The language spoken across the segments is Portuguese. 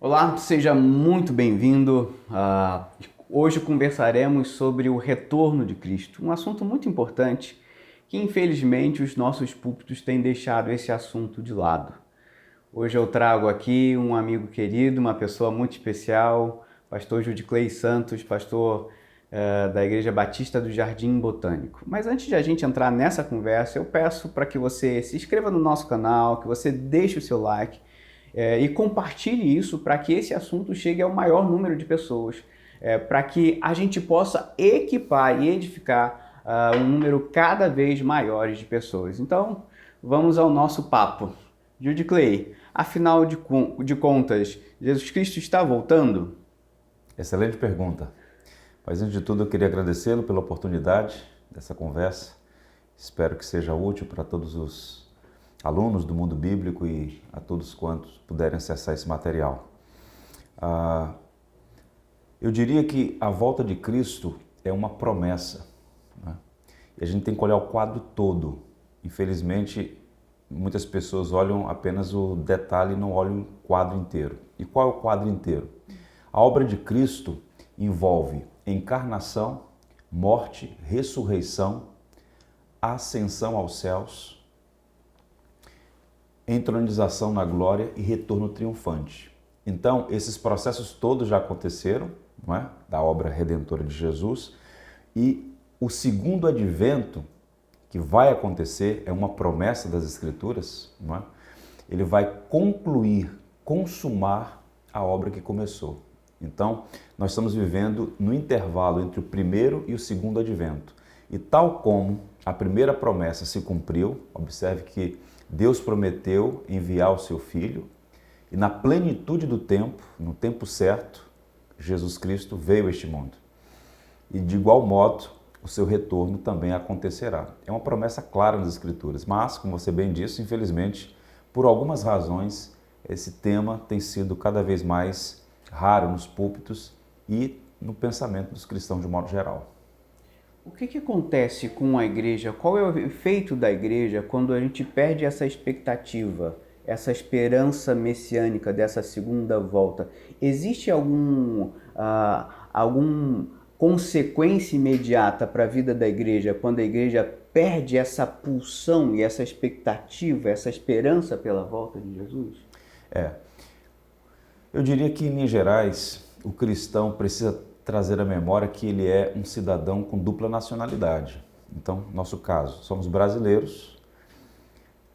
Olá, seja muito bem-vindo. Hoje conversaremos sobre o retorno de Cristo, um assunto muito importante que, infelizmente, os nossos púlpitos têm deixado esse assunto de lado. Hoje eu trago aqui um amigo querido, uma pessoa muito especial, pastor Judiclei Santos, pastor da Igreja Batista do Jardim Botânico. Mas antes de a gente entrar nessa conversa, eu peço para que você se inscreva no nosso canal, que você deixe o seu like, e compartilhe isso para que esse assunto chegue ao maior número de pessoas, para que a gente possa equipar e edificar um número cada vez maior de pessoas. Então, vamos ao nosso papo. Judy Clay, afinal de contas, Jesus Cristo está voltando? Excelente pergunta. Mas antes de tudo, eu queria agradecê-lo pela oportunidade dessa conversa. Espero que seja útil para todos os alunos do mundo bíblico e a todos quantos puderem acessar esse material. Eu diria que a volta de Cristo é uma promessa, né? E a gente tem que olhar o quadro todo. Infelizmente, muitas pessoas olham apenas o detalhe e não olham o quadro inteiro. E qual é o quadro inteiro? A obra de Cristo envolve encarnação, morte, ressurreição, ascensão aos céus, entronização na glória e retorno triunfante. Então, esses processos todos já aconteceram, não é? Da obra redentora de Jesus, e o segundo advento que vai acontecer é uma promessa das Escrituras, não é? Ele vai concluir, consumar a obra que começou. Então, nós estamos vivendo no intervalo entre o primeiro e o segundo advento. E tal como a primeira promessa se cumpriu, observe que Deus prometeu enviar o seu Filho, e na plenitude do tempo, no tempo certo, Jesus Cristo veio a este mundo. E de igual modo, o seu retorno também acontecerá. É uma promessa clara nas Escrituras, mas, como você bem disse, infelizmente, por algumas razões, esse tema tem sido cada vez mais raro nos púlpitos e no pensamento dos cristãos de modo geral. O que acontece com a igreja? Qual é o efeito da igreja quando a gente perde essa expectativa, essa esperança messiânica dessa segunda volta? Existe algum consequência imediata para a vida da igreja quando a igreja perde essa pulsão e essa expectativa, essa esperança pela volta de Jesus? Eu diria que, em linhas gerais, o cristão precisa trazer à memória que ele é um cidadão com dupla nacionalidade. Então, nosso caso, somos brasileiros,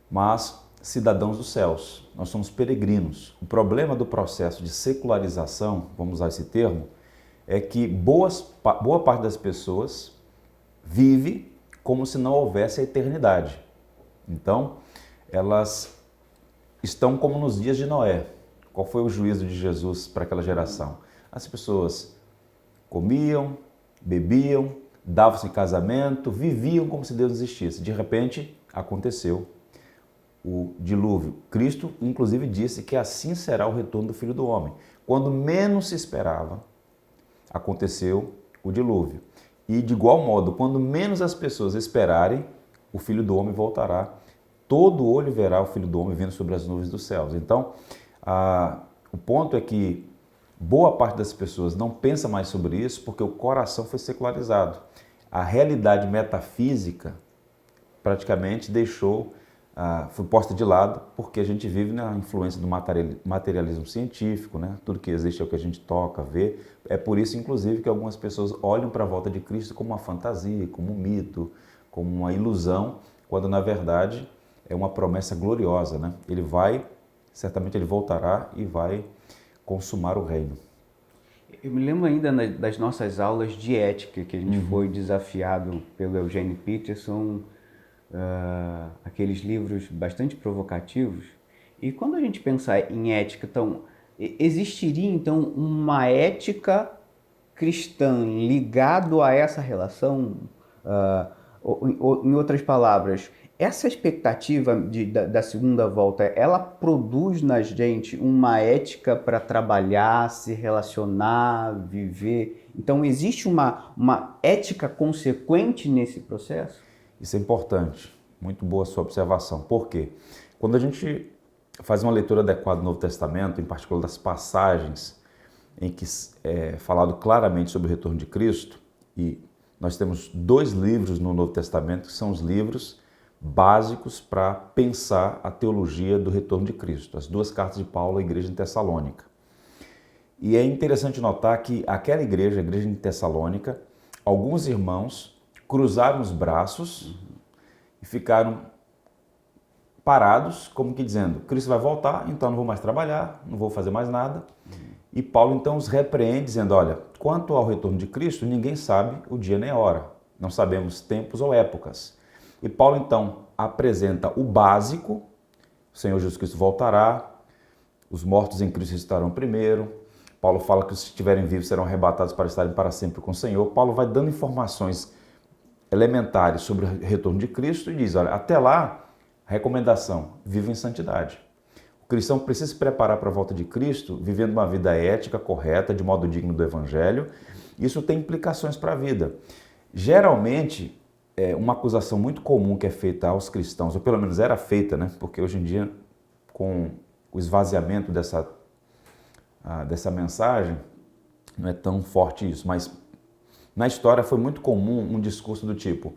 mas cidadãos dos céus. Nós somos peregrinos. O problema do processo de secularização, vamos usar esse termo, é que boa parte das pessoas vive como se não houvesse a eternidade. Então, elas estão como nos dias de Noé. Qual foi o juízo de Jesus para aquela geração? As pessoas comiam, bebiam, davam-se em casamento, viviam como se Deus existisse. De repente, aconteceu o dilúvio. Cristo, inclusive, disse que assim será o retorno do Filho do Homem. Quando menos se esperava, aconteceu o dilúvio. E, de igual modo, quando menos as pessoas esperarem, o Filho do Homem voltará. Todo olho verá o Filho do Homem vindo sobre as nuvens dos céus. Então, o ponto é que boa parte das pessoas não pensa mais sobre isso porque o coração foi secularizado. A realidade metafísica praticamente foi posta de lado porque a gente vive na influência do materialismo científico, né? Tudo que existe é o que a gente toca, vê. É por isso, inclusive, que algumas pessoas olham para a volta de Cristo como uma fantasia, como um mito, como uma ilusão, quando na verdade é uma promessa gloriosa, né? Certamente ele voltará e vai consumar o reino. Eu me lembro ainda das nossas aulas de ética, que a gente foi desafiado pelo Eugene Peterson, aqueles livros bastante provocativos. E quando a gente pensar em ética, então, existiria então uma ética cristã ligado a essa relação? Em outras palavras, essa expectativa da segunda volta, ela produz na gente uma ética para trabalhar, se relacionar, viver. Então, existe uma ética consequente nesse processo? Isso é importante, muito boa a sua observação. Por quê? Quando a gente fazer uma leitura adequada do Novo Testamento, em particular das passagens em que é falado claramente sobre o retorno de Cristo, e nós temos 2 livros no Novo Testamento que são os livros básicos para pensar a teologia do retorno de Cristo, as 2 cartas de Paulo à igreja em Tessalônica. E é interessante notar que aquela igreja, a igreja em Tessalônica, alguns irmãos cruzaram os braços e ficaram parados, como que dizendo, Cristo vai voltar, então não vou mais trabalhar, não vou fazer mais nada. E Paulo então os repreende, dizendo, olha, quanto ao retorno de Cristo, ninguém sabe o dia nem a hora, não sabemos tempos ou épocas. E Paulo então apresenta o básico, o Senhor Jesus Cristo voltará, os mortos em Cristo ressuscitarão primeiro. Paulo fala que os que estiverem vivos serão arrebatados para estarem para sempre com o Senhor. Paulo vai dando informações elementares sobre o retorno de Cristo e diz, olha, até lá, recomendação, viva em santidade. O cristão precisa se preparar para a volta de Cristo, vivendo uma vida ética, correta, de modo digno do Evangelho. Isso tem implicações para a vida. Geralmente, uma acusação muito comum que é feita aos cristãos, ou pelo menos era feita, né? Porque hoje em dia, com o esvaziamento dessa mensagem, não é tão forte isso, mas na história foi muito comum um discurso do tipo,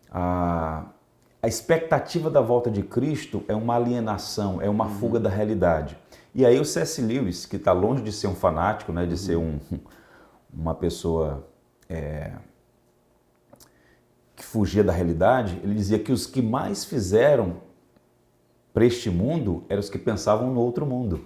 a expectativa da volta de Cristo é uma alienação, é uma fuga da realidade. E aí o C.S. Lewis, que está longe de ser um fanático, né, de ser uma pessoa que fugia da realidade, ele dizia que os que mais fizeram para este mundo eram os que pensavam no outro mundo.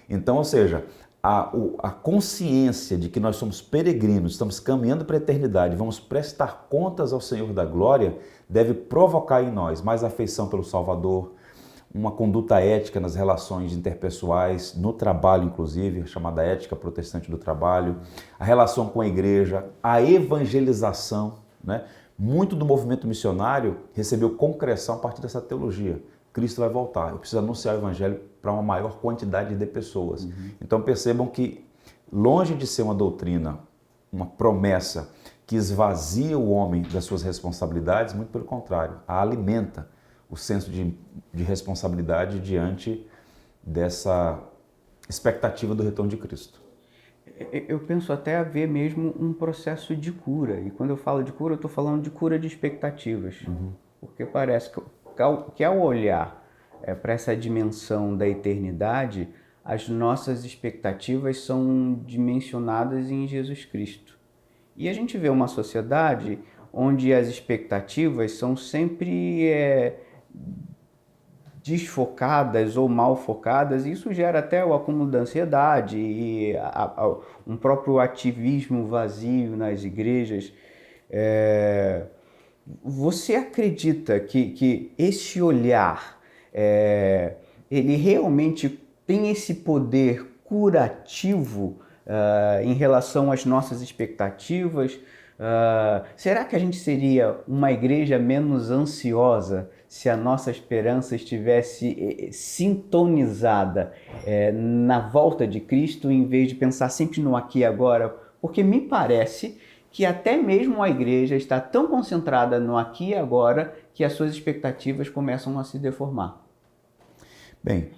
Então, ou seja, a consciência de que nós somos peregrinos, estamos caminhando para a eternidade, vamos prestar contas ao Senhor da glória, deve provocar em nós mais afeição pelo Salvador, uma conduta ética nas relações interpessoais, no trabalho inclusive, chamada ética protestante do trabalho, a relação com a igreja, a evangelização, né? Muito do movimento missionário recebeu concreção a partir dessa teologia. Cristo vai voltar, eu preciso anunciar o evangelho para uma maior quantidade de pessoas. Então percebam que, longe de ser uma doutrina, uma promessa que esvazia o homem das suas responsabilidades, muito pelo contrário, a alimenta o senso de responsabilidade diante dessa expectativa do retorno de Cristo. Eu penso até haver mesmo um processo de cura, e quando eu falo de cura, eu estou falando de cura de expectativas, porque parece que ao olhar para essa dimensão da eternidade, as nossas expectativas são dimensionadas em Jesus Cristo. E a gente vê uma sociedade onde as expectativas são sempre desfocadas ou mal focadas, e isso gera até o acúmulo da ansiedade e um próprio ativismo vazio nas igrejas. Você acredita que esse olhar, ele realmente tem esse poder curativo em relação às nossas expectativas? Será que a gente seria uma igreja menos ansiosa se a nossa esperança estivesse sintonizada na volta de Cristo, em vez de pensar sempre no aqui e agora? Porque me parece que até mesmo a igreja está tão concentrada no aqui e agora que as suas expectativas começam a se deformar. Bem,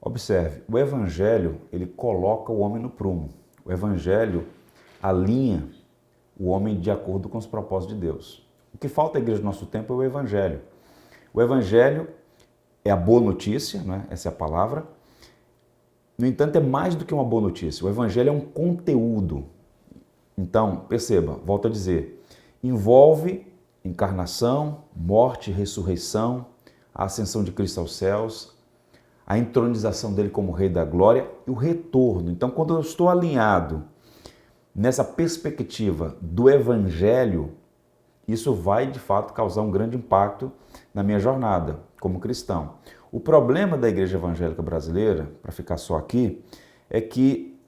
observe, o Evangelho, ele coloca o homem no prumo. O Evangelho alinha o homem de acordo com os propósitos de Deus. O que falta à igreja do nosso tempo é o Evangelho. O Evangelho é a boa notícia, né? Essa é a palavra. No entanto, é mais do que uma boa notícia. O Evangelho é um conteúdo. Então, perceba, volto a dizer, envolve encarnação, morte, ressurreição, a ascensão de Cristo aos céus, a entronização dele como Rei da Glória e o retorno. Então, quando eu estou alinhado nessa perspectiva do Evangelho, isso vai, de fato, causar um grande impacto na minha jornada como cristão. O problema da igreja evangélica brasileira, para ficar só aqui, é que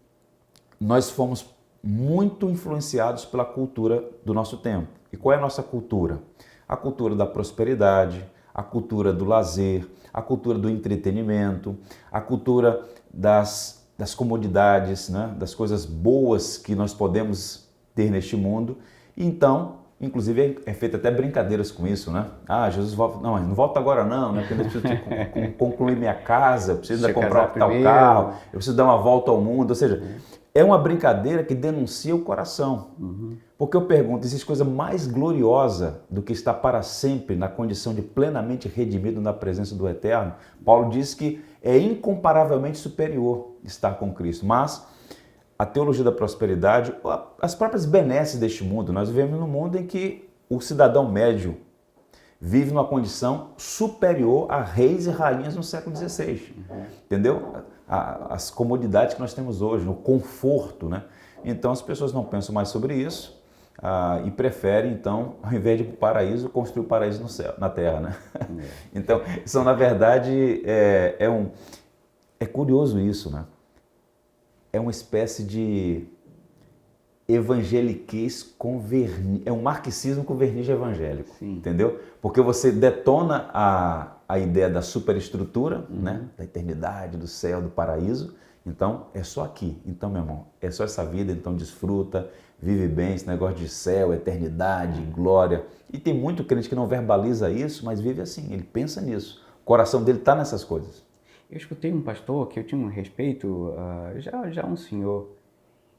nós fomos muito influenciados pela cultura do nosso tempo. E qual é a nossa cultura? A cultura da prosperidade, a cultura do lazer, a cultura do entretenimento, a cultura das comodidades, né? Das coisas boas que nós podemos ter neste mundo. E então, Inclusive é feito até brincadeiras com isso, né? Ah, Jesus volta. Não, mas não volta agora não, né? Porque eu preciso concluir minha casa, eu preciso ainda comprar tal carro, eu preciso dar uma volta ao mundo. Ou seja, é uma brincadeira que denuncia o coração. Porque eu pergunto, existe coisa mais gloriosa do que estar para sempre na condição de plenamente redimido na presença do Eterno? Paulo diz que é incomparavelmente superior estar com Cristo. Mas a teologia da prosperidade, as próprias benesses deste mundo, nós vivemos num mundo em que o cidadão médio vive numa condição superior a reis e rainhas no século XVI. Entendeu? As comodidades que nós temos hoje, o conforto, né? Então as pessoas não pensam mais sobre isso e preferem, então, ao invés de ir para o paraíso, construir o paraíso no céu, na terra, né? Então, isso na verdade é curioso isso, né? É uma espécie de evangeliquez com verniz, é um marxismo com verniz evangélico, entendeu? Porque você detona a ideia da superestrutura, né? Da eternidade, do céu, do paraíso. Então, é só aqui. Então, meu irmão, é só essa vida, então desfruta, vive bem, esse negócio de céu, eternidade, glória. E tem muito crente que não verbaliza isso, mas vive assim, ele pensa nisso. O coração dele está nessas coisas. Eu escutei um pastor que eu tinha um respeito, já um senhor,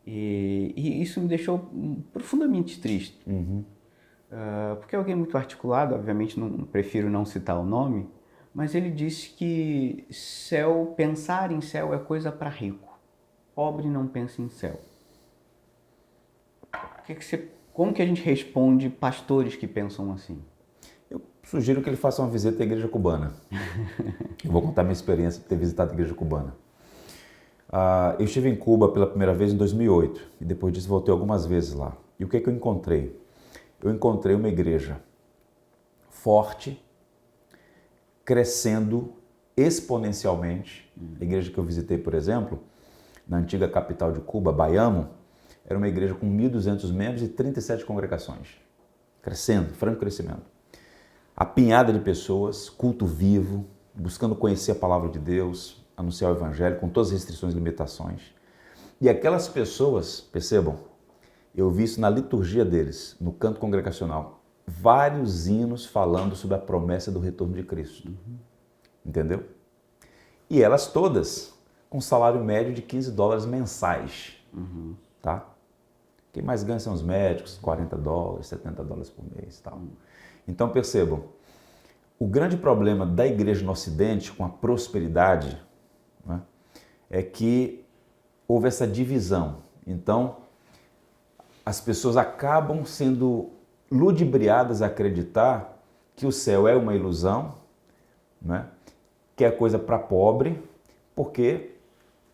e isso me deixou profundamente triste. Porque é alguém muito articulado, obviamente prefiro não citar o nome, mas ele disse que pensar em céu é coisa para rico. Pobre não pensa em céu. Como que a gente responde pastores que pensam assim? Eu sugiro que ele faça uma visita à igreja cubana. Eu vou contar minha experiência de ter visitado a igreja cubana. Eu estive em Cuba pela primeira vez em 2008 e depois disso voltei algumas vezes lá. E o que eu encontrei? Eu encontrei uma igreja forte, crescendo exponencialmente. A igreja que eu visitei, por exemplo, na antiga capital de Cuba, Bayamo, era uma igreja com 1.200 membros e 37 congregações. Crescendo, franco crescimento. Apinhada de pessoas, culto vivo, buscando conhecer a palavra de Deus, anunciar o evangelho com todas as restrições e limitações. E aquelas pessoas, percebam, eu vi isso na liturgia deles, no canto congregacional, vários hinos falando sobre a promessa do retorno de Cristo. Entendeu? E elas todas com salário médio de $15 mensais. Tá? Quem mais ganha são os médicos, $40, $70 por mês. Tal. Então percebam, o grande problema da igreja no Ocidente com a prosperidade, né, é que houve essa divisão. Então, as pessoas acabam sendo ludibriadas a acreditar que o céu é uma ilusão, né, que é coisa para pobre, porque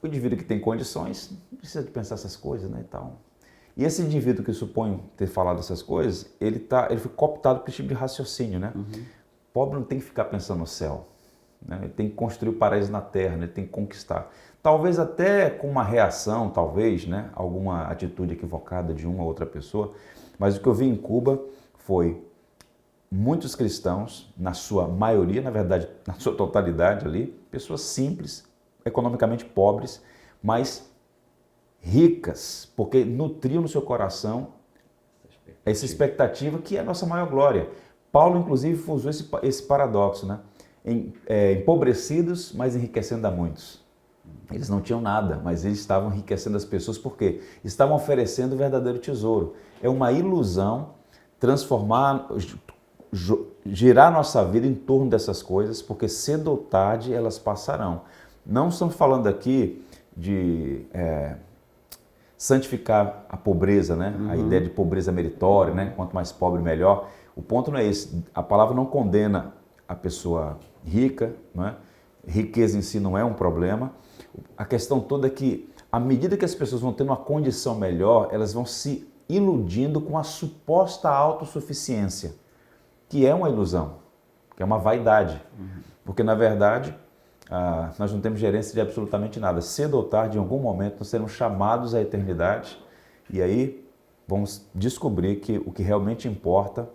o indivíduo que tem condições não precisa de pensar essas coisas, né, e tal. E esse indivíduo que eu suponho ter falado essas coisas, ele foi cooptado por esse tipo de raciocínio, né? Pobre não tem que ficar pensando no céu, né? Ele tem que construir o paraíso na terra, né? Ele tem que conquistar. Talvez até com uma reação, talvez, né? Alguma atitude equivocada de uma ou outra pessoa, mas o que eu vi em Cuba foi muitos cristãos, na sua maioria, na verdade, na sua totalidade ali, pessoas simples, economicamente pobres, mas ricas, porque nutriam no seu coração essa expectativa que é a nossa maior glória. Paulo, inclusive, usou esse paradoxo, né? Empobrecidos, mas enriquecendo a muitos. Eles não tinham nada, mas eles estavam enriquecendo as pessoas porque estavam oferecendo o verdadeiro tesouro. É uma ilusão girar nossa vida em torno dessas coisas, porque cedo ou tarde elas passarão. Não estamos falando aqui de santificar a pobreza, né? A ideia de pobreza meritória, né? Quanto mais pobre, melhor. O ponto não é esse. A palavra não condena a pessoa rica, né? Riqueza em si não é um problema. A questão toda é que, à medida que as pessoas vão tendo uma condição melhor, elas vão se iludindo com a suposta autossuficiência, que é uma ilusão, que é uma vaidade. Porque, na verdade, nós não temos gerência de absolutamente nada. Cedo ou tarde, em algum momento, nós seremos chamados à eternidade e aí vamos descobrir que o que realmente importa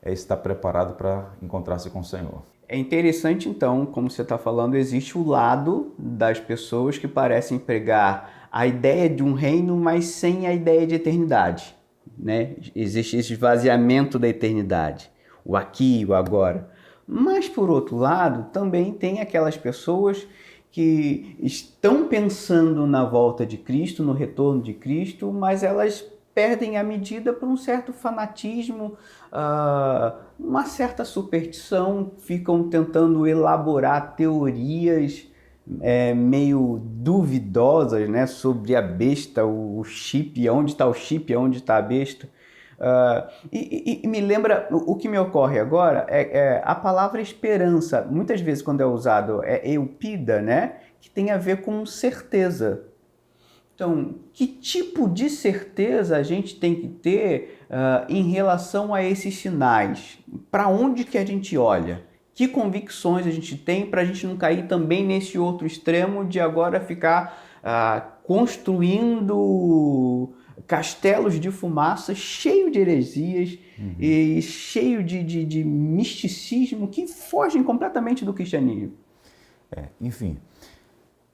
é estar preparado para encontrar-se com o Senhor. É interessante, então, como você está falando, existe o lado das pessoas que parecem pregar a ideia de um reino, mas sem a ideia de eternidade. né? Existe esse esvaziamento da eternidade, o aqui e o agora. Mas, por outro lado, também tem aquelas pessoas que estão pensando na volta de Cristo, no retorno de Cristo, mas elas perdem a medida por um certo fanatismo, uma certa superstição, ficam tentando elaborar teorias meio duvidosas, né, sobre a besta, o chip, onde está o chip, onde está a besta. E me lembra, o que me ocorre agora é a palavra esperança. Muitas vezes, quando é usado, é eupida, né, que tem a ver com certeza. Então, que tipo de certeza a gente tem que ter em relação a esses sinais? Para onde que a gente olha? Que convicções a gente tem para a gente não cair também nesse outro extremo de agora ficar construindo castelos de fumaça cheio de heresias e cheio de misticismo que fogem completamente do cristianismo? Enfim,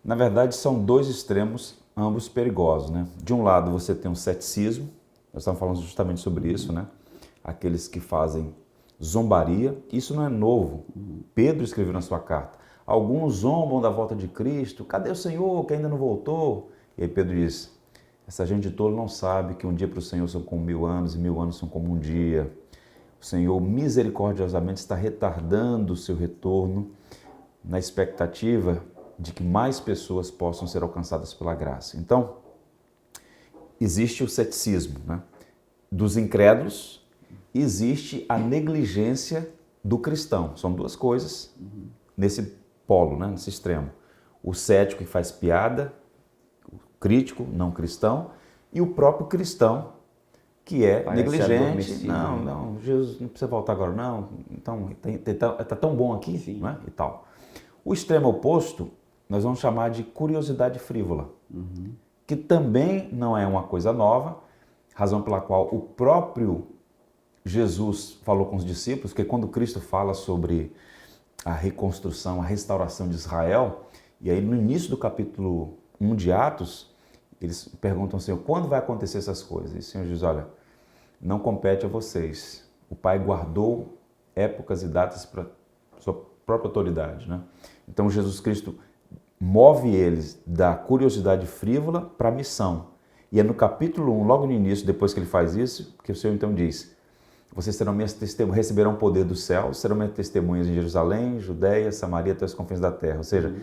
na verdade são dois extremos, ambos perigosos, né? De um lado você tem um ceticismo, nós estamos falando justamente sobre isso, né? Aqueles que fazem zombaria, isso não é novo. Pedro escreveu na sua carta, alguns zombam da volta de Cristo, cadê o Senhor que ainda não voltou? E aí Pedro diz, essa gente tola não sabe que um dia para o Senhor são como 1000 anos e 1000 anos são como um dia. O Senhor misericordiosamente está retardando o seu retorno na expectativa de que mais pessoas possam ser alcançadas pela graça. Então, existe o ceticismo, né, dos incrédulos, existe a negligência do cristão. São duas coisas nesse polo, né, nesse extremo. O cético que faz piada, o crítico, não cristão, e o próprio cristão que é negligente. Não, Jesus não precisa voltar agora não, então está tão bom aqui, né, e tal. O extremo oposto nós vamos chamar de curiosidade frívola, que também não é uma coisa nova, razão pela qual o próprio Jesus falou com os discípulos, porque quando Cristo fala sobre a reconstrução, a restauração de Israel, e aí no início do capítulo 1 de Atos, eles perguntam ao Senhor, quando vai acontecer essas coisas? E o Senhor diz, olha, não compete a vocês, o Pai guardou épocas e datas para sua própria autoridade, né? Então Jesus Cristo move eles da curiosidade frívola para a missão. E é no capítulo 1, logo no início, depois que ele faz isso, que o Senhor então diz, vocês serão minhas testemunhas, receberão poder do céu, serão minhas testemunhas em Jerusalém, Judeia, Samaria, até os confins da terra. Ou seja,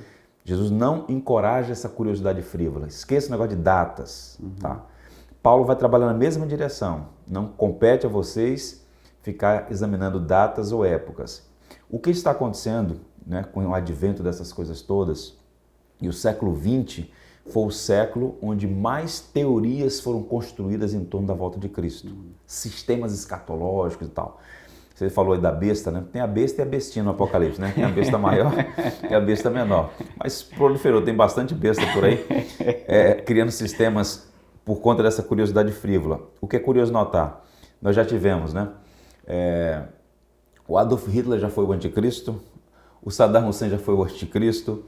Jesus não encoraja essa curiosidade frívola. Esqueça o negócio de datas. Tá? Paulo vai trabalhar na mesma direção. Não compete a vocês ficar examinando datas ou épocas. O que está acontecendo, né, com o advento dessas coisas todas, e o século XX foi o século onde mais teorias foram construídas em torno da volta de Cristo. Sistemas escatológicos e tal. Você falou aí da besta, né? Tem a besta e a bestinha no Apocalipse, né? Tem a besta maior e a besta menor. Mas proliferou, tem bastante besta por aí, criando sistemas por conta dessa curiosidade frívola. O que é curioso notar? Nós já tivemos, né? O Adolf Hitler já foi o anticristo, o Saddam Hussein já foi o anticristo,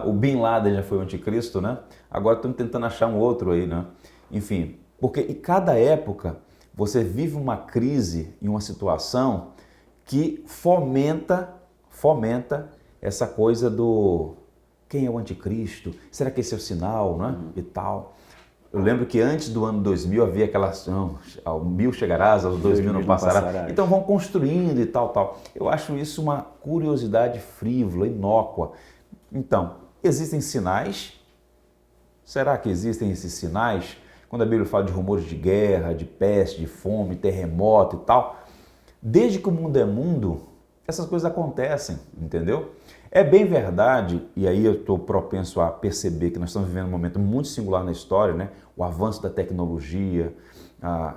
o Bin Laden já foi o anticristo, né? Agora estamos tentando achar um outro aí, né? Enfim, porque em cada época você vive uma crise e uma situação que fomenta essa coisa do quem é o anticristo? Será que esse é o sinal, né? E tal. Eu lembro que antes do ano 2000 havia aquela ação, ao 1000 chegarás, aos 2000 não passará. Então vão construindo e tal. Eu acho isso uma curiosidade frívola, inócua. Então, existem sinais? Será que existem esses sinais? Quando a Bíblia fala de rumores de guerra, de peste, de fome, terremoto e tal, desde que o mundo é mundo, essas coisas acontecem, entendeu? É bem verdade, e aí eu estou propenso a perceber que nós estamos vivendo um momento muito singular na história, né? O avanço da tecnologia,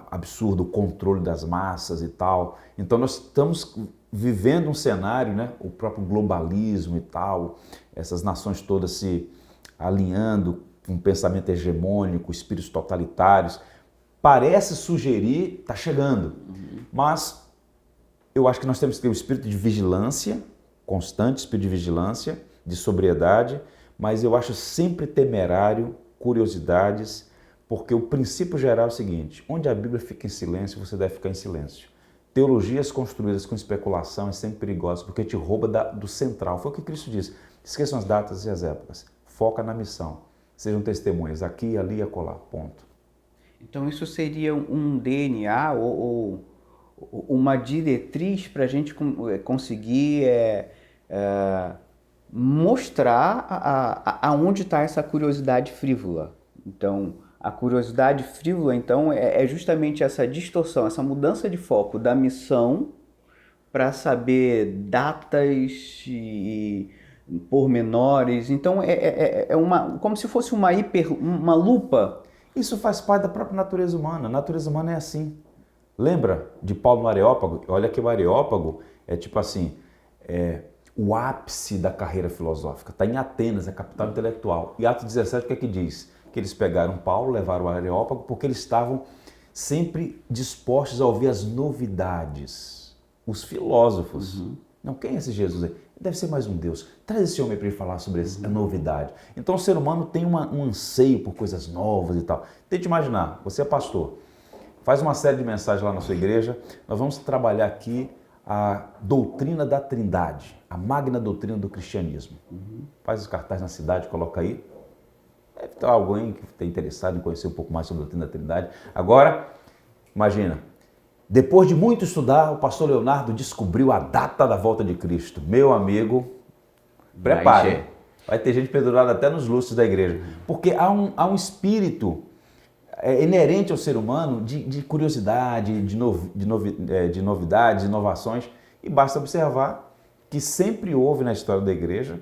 absurdo controle das massas e tal. Então nós estamos vivendo um cenário, né? O próprio globalismo e tal, essas nações todas se alinhando com um pensamento hegemônico, espíritos totalitários. Parece sugerir, está chegando, mas eu acho que nós temos que ter o espírito de vigilância, constante espírito de vigilância, de sobriedade, mas eu acho sempre temerário curiosidades Porque o princípio geral é o seguinte: onde a Bíblia fica em silêncio, você deve ficar em silêncio. Teologias construídas com especulação é sempre perigosa, porque te rouba do central. Foi o que Cristo disse: esqueçam as datas e as épocas, foca na missão, sejam testemunhas aqui, ali e acolá, ponto. Então isso seria um DNA ou uma diretriz para a gente conseguir mostrar aonde está essa curiosidade frívola. Então, a curiosidade frívola, então, é justamente essa distorção, essa mudança de foco da missão para saber datas e pormenores. Então, como se fosse uma lupa. Isso faz parte da própria natureza humana. A natureza humana é assim. Lembra de Paulo no Areópago? Olha que o Areópago é tipo assim, o ápice da carreira filosófica. Está em Atenas, a capital intelectual. E Atos 17, o que é que diz? Que eles pegaram Paulo, levaram o Areópago, porque eles estavam sempre dispostos a ouvir as novidades. Os filósofos. Não, quem é esse Jesus aí? Deve ser mais um Deus. Traz esse homem para ele falar sobre a novidade. Então o ser humano tem um anseio por coisas novas e tal. Tente imaginar, você é pastor, faz uma série de mensagens lá na sua igreja, nós vamos trabalhar aqui a doutrina da Trindade, a magna doutrina do cristianismo. Faz os cartazes na cidade, coloca aí. Deve ter alguém que está interessado em conhecer um pouco mais sobre a doutrina da Trindade. Agora, imagina, depois de muito estudar, o pastor Leonardo descobriu a data da volta de Cristo. Meu amigo, prepare. Vai ter gente pendurada até nos lustres da igreja. Porque há um espírito inerente ao ser humano de curiosidade, de novidades, de inovações. E basta observar que sempre houve na história da igreja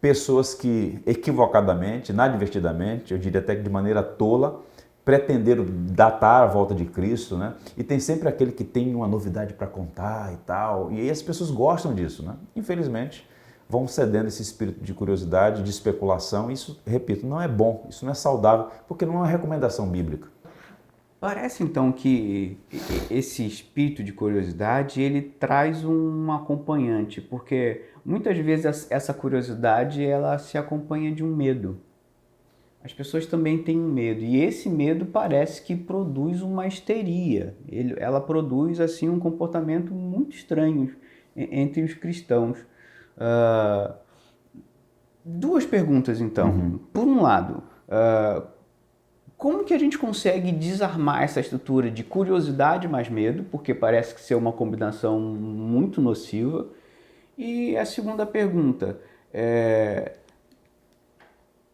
pessoas que equivocadamente, inadvertidamente, eu diria até que de maneira tola, pretenderam datar a volta de Cristo, né? E tem sempre aquele que tem uma novidade para contar e tal. E aí as pessoas gostam disso, né? Infelizmente, vão cedendo esse espírito de curiosidade, de especulação. Isso, repito, não é bom, isso não é saudável, porque não é uma recomendação bíblica. Parece então que esse espírito de curiosidade, ele traz um acompanhante, porque muitas vezes essa curiosidade, ela se acompanha de um medo. As pessoas também têm um medo, e esse medo parece que produz uma histeria. Ela produz assim um comportamento muito estranho entre os cristãos. Duas perguntas então. Por um lado, como que a gente consegue desarmar essa estrutura de curiosidade mais medo, porque parece que ser uma combinação muito nociva? E a segunda pergunta,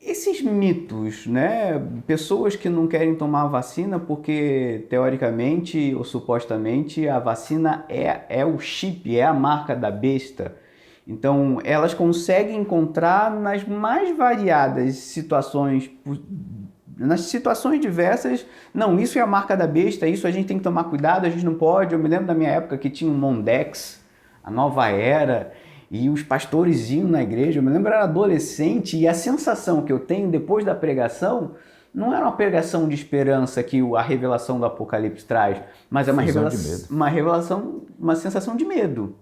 esses mitos, né? Pessoas que não querem tomar a vacina porque, teoricamente ou supostamente, a vacina é o chip, é a marca da besta. Então, elas conseguem encontrar nas mais variadas situações, nas situações diversas, não, isso é a marca da besta, isso a gente tem que tomar cuidado, a gente não pode. Eu me lembro da minha época que tinha um Mondex, a Nova Era, e os pastores iam na igreja. Eu me lembro, eu era adolescente, e a sensação que eu tenho depois da pregação não era uma pregação de esperança que a revelação do Apocalipse traz, mas é uma sensação de medo.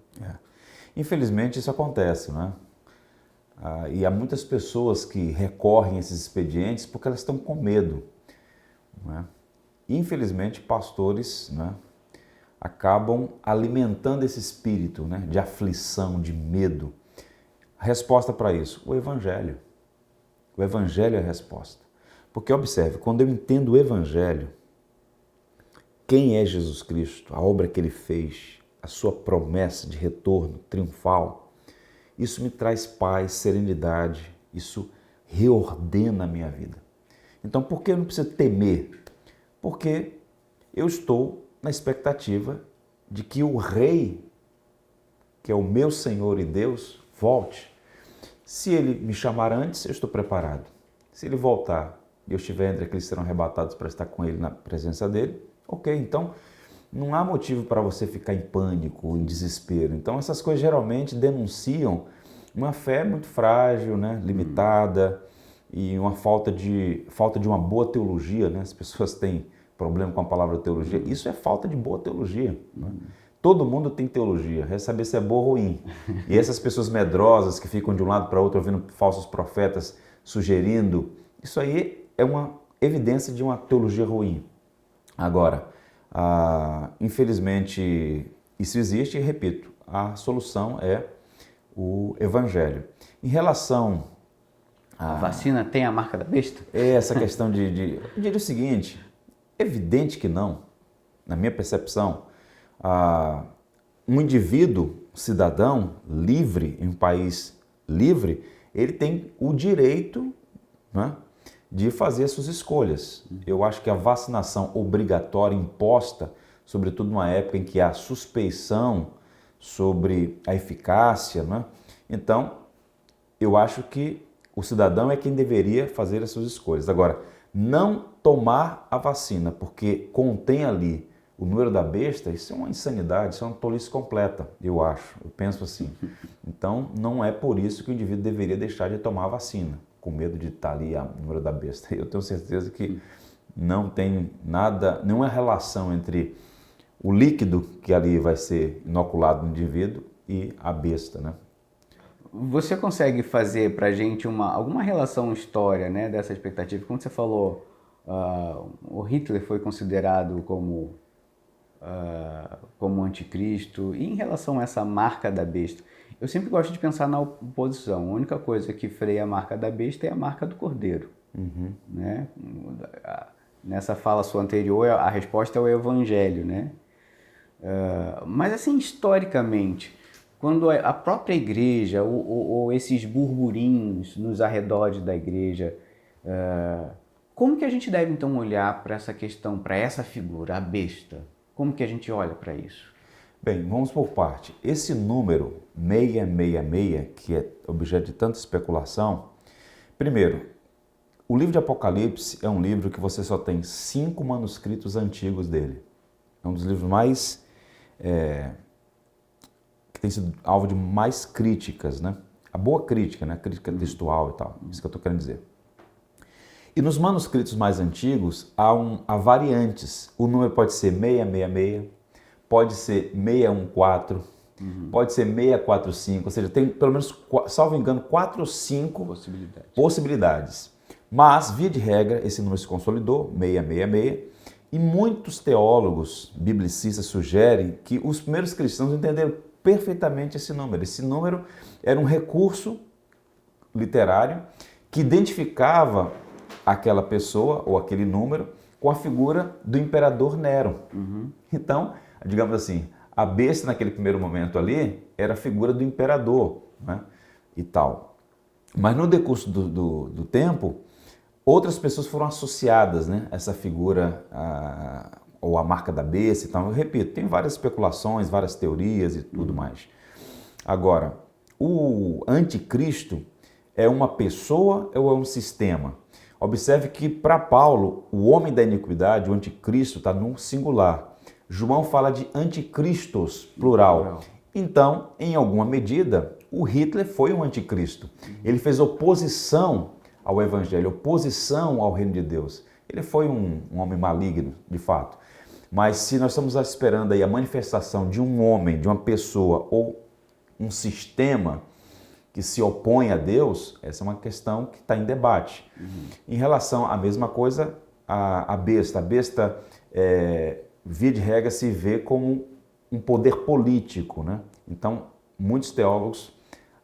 Infelizmente isso acontece, né? E há muitas pessoas que recorrem a esses expedientes porque elas estão com medo, né? Infelizmente, pastores, né, acabam alimentando esse espírito, né, de aflição, de medo. A resposta para isso, o Evangelho. O Evangelho é a resposta. Porque observe, quando eu entendo o Evangelho, quem é Jesus Cristo, a obra que Ele fez, a sua promessa de retorno triunfal, isso me traz paz, serenidade, isso reordena a minha vida. Então, por que eu não preciso temer? Porque eu estou na expectativa de que o Rei, que é o meu Senhor e Deus, volte. Se Ele me chamar antes, eu estou preparado. Se Ele voltar e eu estiver entre aqueles que serão arrebatados para estar com Ele na presença dEle, ok, então não há motivo para você ficar em pânico, em desespero. Então essas coisas geralmente denunciam uma fé muito frágil, né, limitada, e uma falta de uma boa teologia, né? As pessoas têm problema com a palavra teologia. Isso é falta de boa teologia, né? Todo mundo tem teologia, é saber se é boa ou ruim. E essas pessoas medrosas que ficam de um lado para outro ouvindo falsos profetas sugerindo, isso aí é uma evidência de uma teologia ruim. Agora, infelizmente, isso existe e, repito, a solução é o Evangelho. Em relação A vacina tem a marca da besta? essa questão eu diria o seguinte, evidente que não, na minha percepção, um indivíduo, cidadão livre, em um país livre, ele tem o direito, né, de fazer as suas escolhas. Eu acho que a vacinação obrigatória imposta, sobretudo numa época em que há suspeição sobre a eficácia, né? Então, eu acho que o cidadão é quem deveria fazer as suas escolhas. Agora, não tomar a vacina porque contém ali o número da besta, isso é uma insanidade, isso é uma tolice completa, eu acho, eu penso assim. Então, não é por isso que o indivíduo deveria deixar de tomar a vacina, com medo de estar ali o número da besta. Eu tenho certeza que não tem nada, nenhuma relação entre o líquido que ali vai ser inoculado no indivíduo e a besta, né? Você consegue fazer para a gente alguma relação história, né, dessa expectativa? Como você falou, o Hitler foi considerado como anticristo. E em relação a essa marca da besta, eu sempre gosto de pensar na oposição. A única coisa que freia a marca da besta é a marca do cordeiro. Né? Nessa fala sua anterior, a resposta é o evangelho, né? Mas assim, historicamente, quando a própria igreja ou esses burburinhos nos arredores da igreja, como que a gente deve então olhar para essa questão, para essa figura, a besta? Como que a gente olha para isso? Bem, vamos por parte. Esse número 666, que é objeto de tanta especulação, primeiro, o livro de Apocalipse é um livro que você só tem 5 manuscritos antigos dele. É um dos livros mais que tem sido alvo de mais críticas, né? A boa crítica, né? Crítica textual e tal, isso que eu estou querendo dizer. E nos manuscritos mais antigos há variantes. O número pode ser 666, pode ser 614, pode ser 645, ou seja, tem pelo menos, salvo engano, 4 ou 5 possibilidades. Mas, via de regra, esse número se consolidou, 666, e muitos teólogos biblicistas sugerem que os primeiros cristãos entenderam perfeitamente esse número. Esse número era um recurso literário que identificava aquela pessoa ou aquele número com a figura do imperador Nero. Então, digamos assim, a besta naquele primeiro momento ali era a figura do imperador, né? E tal. Mas no decurso do tempo, outras pessoas foram associadas, né, a essa figura, ou a marca da besta e tal. Eu repito, tem várias especulações, várias teorias e tudo mais. Agora, o anticristo é uma pessoa ou é um sistema? Observe que para Paulo, o homem da iniquidade, o anticristo, está no singular. João fala de anticristos, plural. Então, em alguma medida, o Hitler foi um anticristo. Ele fez oposição ao evangelho, oposição ao reino de Deus. Ele foi um homem maligno, de fato. Mas se nós estamos esperando aí a manifestação de um homem, de uma pessoa ou um sistema que se opõe a Deus, essa é uma questão que está em debate. Em relação à mesma coisa, a besta. A besta, via de regra, se vê como um poder político, né? Então, muitos teólogos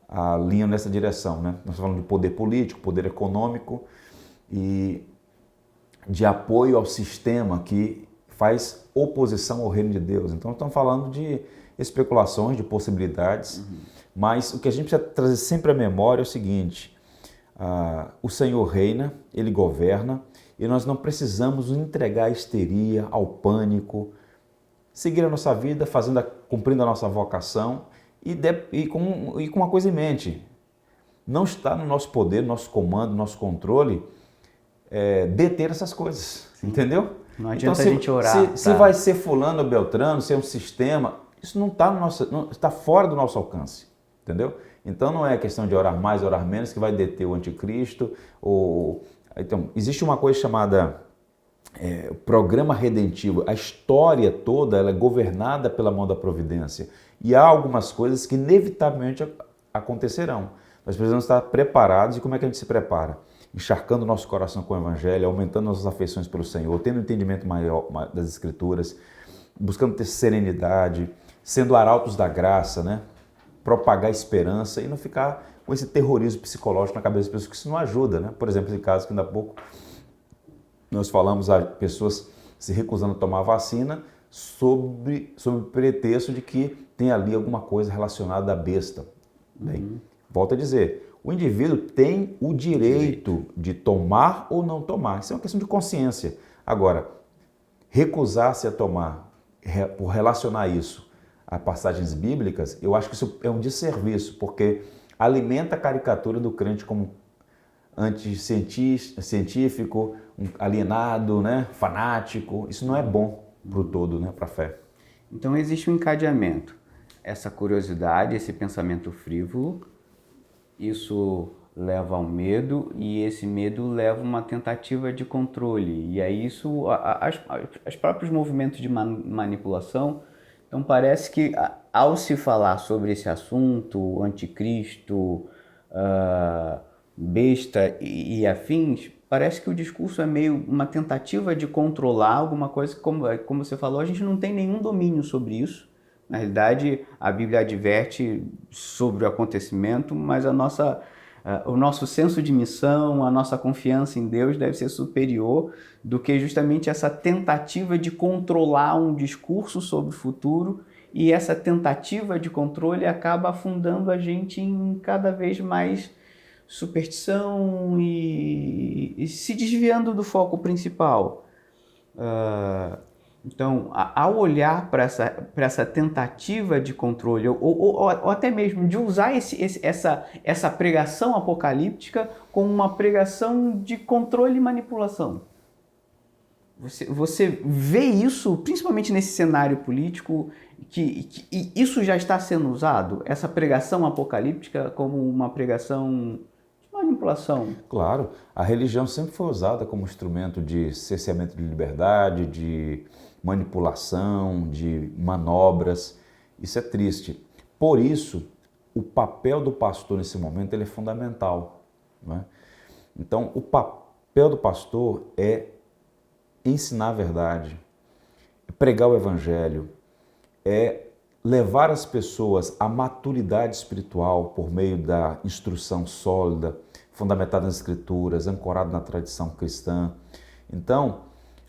alinham nessa direção, né? Nós falamos de poder político, poder econômico e de apoio ao sistema que faz oposição ao reino de Deus. Então, estamos falando de especulações, de possibilidades, mas o que a gente precisa trazer sempre à memória é o seguinte: o Senhor reina, Ele governa, e nós não precisamos nos entregar à histeria, ao pânico, seguir a nossa vida, cumprindo a nossa vocação e com uma coisa em mente: não está no nosso poder, no nosso comando, no nosso controle deter essas coisas, entendeu? Não adianta então, a gente orar. Se vai ser fulano ou beltrano, se é um sistema, isso não está fora do nosso alcance, entendeu? Então não é questão de orar mais, orar menos que vai deter o anticristo. Então, existe uma coisa chamada programa redentivo. A história toda ela é governada pela mão da providência. E há algumas coisas que inevitavelmente acontecerão. Nós precisamos estar preparados. E como é que a gente se prepara? encharcando o nosso coração com o Evangelho, aumentando nossas afeições pelo Senhor, tendo um entendimento maior das Escrituras, buscando ter serenidade, sendo arautos da graça, né? Propagar esperança e não ficar com esse terrorismo psicológico na cabeça das pessoas, que isso não ajuda, né? Por exemplo, esse caso que ainda há pouco nós falamos a pessoas se recusando a tomar a vacina sob pretexto de que tem ali alguma coisa relacionada à besta. Bem, volto a dizer, o indivíduo tem o direito de tomar ou não tomar. Isso é uma questão de consciência. Agora, recusar-se a tomar, por relacionar isso a passagens bíblicas, eu acho que isso é um desserviço, porque alimenta a caricatura do crente como anticientífico, alienado, né? Fanático. Isso não é bom para o todo, né? Para a fé. Então existe um encadeamento. Essa curiosidade, esse pensamento frívolo, isso leva ao medo e esse medo leva a uma tentativa de controle. E aí isso, os próprios movimentos de manipulação. Então parece que ao se falar sobre esse assunto, anticristo, besta e afins, parece que o discurso é meio uma tentativa de controlar alguma coisa que, como você falou, a gente não tem nenhum domínio sobre isso. Na realidade, a Bíblia adverte sobre o acontecimento, mas o nosso senso de missão, a nossa confiança em Deus deve ser superior do que justamente essa tentativa de controlar um discurso sobre o futuro, e essa tentativa de controle acaba afundando a gente em cada vez mais superstição e se desviando do foco principal. Então, ao olhar para essa tentativa de controle, ou até mesmo de usar essa pregação apocalíptica como uma pregação de controle e manipulação, você vê isso, principalmente nesse cenário político, que isso já está sendo usado, essa pregação apocalíptica como uma pregação de manipulação. Claro, a religião sempre foi usada como instrumento de cerceamento de liberdade, de manipulação, de manobras. Isso é triste. Por isso, o papel do pastor nesse momento ele é fundamental, não é? Então, o papel do pastor é ensinar a verdade, é pregar o evangelho, é levar as pessoas à maturidade espiritual por meio da instrução sólida, fundamentada nas escrituras, ancorada na tradição cristã. Então,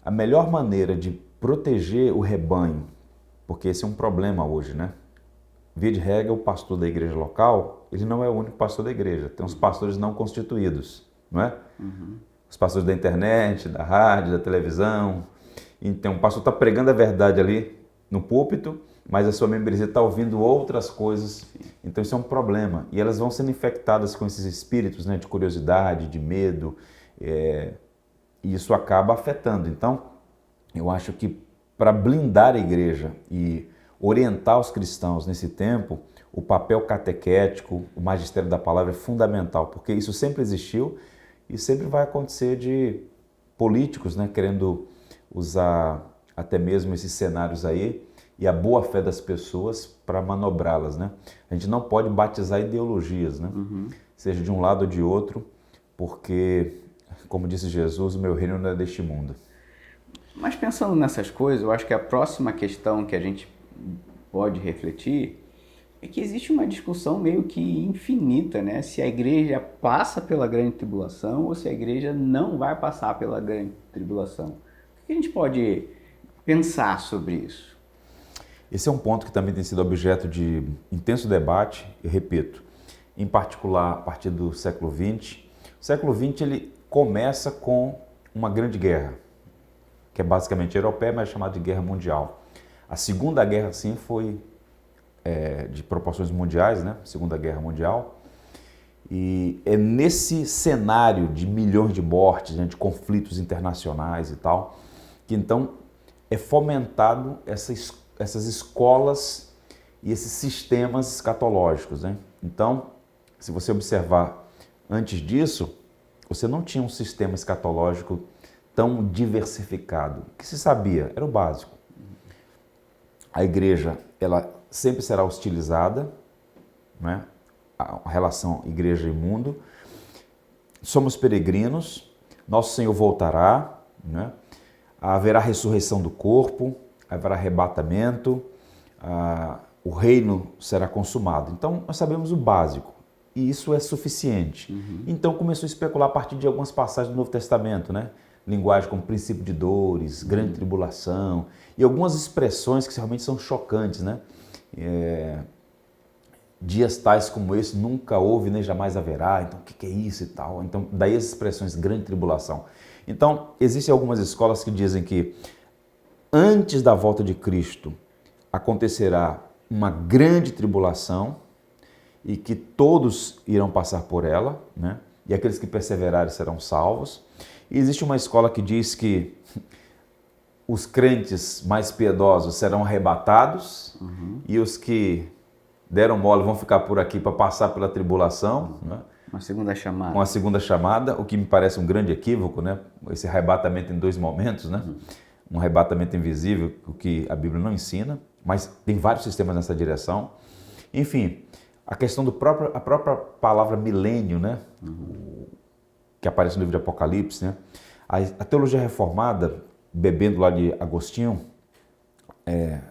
a melhor maneira de proteger o rebanho, porque esse é um problema hoje, né? Via de regra, o pastor da igreja local, ele não é o único pastor da igreja. Tem os pastores não constituídos, não é? Os pastores da internet, da rádio, da televisão. Então, o pastor está pregando a verdade ali no púlpito, mas a sua membresia está ouvindo outras coisas. Então, isso é um problema. E elas vão sendo infectadas com esses espíritos, né, de curiosidade, de medo, e isso acaba afetando. Então, eu acho que para blindar a igreja e orientar os cristãos nesse tempo, o papel catequético, o magistério da palavra é fundamental, porque isso sempre existiu e sempre vai acontecer de políticos, né, querendo usar até mesmo esses cenários aí e a boa fé das pessoas para manobrá-las, né? A gente não pode batizar ideologias, né? Seja de um lado ou de outro, porque, como disse Jesus, o meu reino não é deste mundo. Mas pensando nessas coisas, eu acho que a próxima questão que a gente pode refletir é que existe uma discussão meio que infinita, né? Se a igreja passa pela grande tribulação ou se a igreja não vai passar pela grande tribulação. O que a gente pode pensar sobre isso? Esse é um ponto que também tem sido objeto de intenso debate, eu repito, em particular a partir do século XX. O século XX ele começa com uma grande guerra, que é basicamente europeia, mas é chamada de Guerra Mundial. A Segunda Guerra, sim, foi de proporções mundiais, né? Segunda Guerra Mundial. E é nesse cenário de milhões de mortes, né, de conflitos internacionais e tal, que então é fomentado essas escolas e esses sistemas escatológicos, né? Então, se você observar antes disso, você não tinha um sistema escatológico tão diversificado. O que se sabia? Era o básico. A igreja, ela sempre será hostilizada, né? A relação igreja e mundo. somos peregrinos, nosso Senhor voltará, né? Haverá ressurreição do corpo, haverá arrebatamento, o reino será consumado. Então, nós sabemos o básico, e isso é suficiente. Então, começou a especular a partir de algumas passagens do Novo Testamento, né? Linguagem como princípio de dores, grande tribulação, e algumas expressões que realmente são chocantes, né? Dias tais como esse nunca houve nem jamais haverá, então o que é isso e tal? Então, daí as expressões grande tribulação. Então, existem algumas escolas que dizem que antes da volta de Cristo acontecerá uma grande tribulação e que todos irão passar por ela, né? E aqueles que perseverarem serão salvos. E existe uma escola que diz que os crentes mais piedosos serão arrebatados e os que deram mole vão ficar por aqui para passar pela tribulação, né? Uma segunda chamada. Uma segunda chamada, o que me parece um grande equívoco, né? Esse arrebatamento em dois momentos, né? Um arrebatamento invisível, o que a Bíblia não ensina, mas tem vários sistemas nessa direção. Enfim, a questão a própria palavra milênio, né? Que aparece no livro de Apocalipse, né? A teologia reformada, bebendo lá de Agostinho, é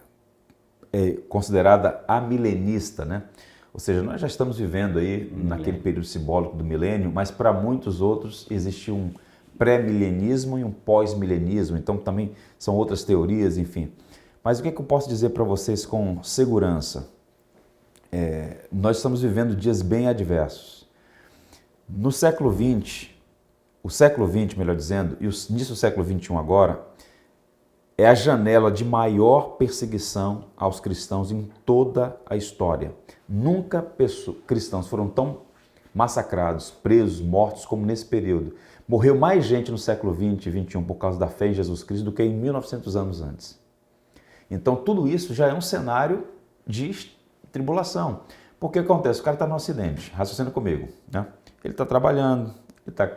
considerada amilenista, né? Ou seja, nós já estamos vivendo aí naquele período simbólico do milênio, mas para muitos outros existe um pré-milenismo e um pós-milenismo, então também são outras teorias, enfim. Mas o que eu posso dizer para vocês com segurança? Nós estamos vivendo dias bem adversos. No século XX, o século XX, melhor dizendo, e o início do século XXI agora, é a janela de maior perseguição aos cristãos em toda a história. Nunca cristãos foram tão massacrados, presos, mortos como nesse período. Morreu mais gente no século XX e XXI por causa da fé em Jesus Cristo do que em 1900 anos antes. Então tudo isso já é um cenário de tribulação. Porque o que acontece? O cara está no acidente, raciocina comigo, né? Ele está trabalhando, ele está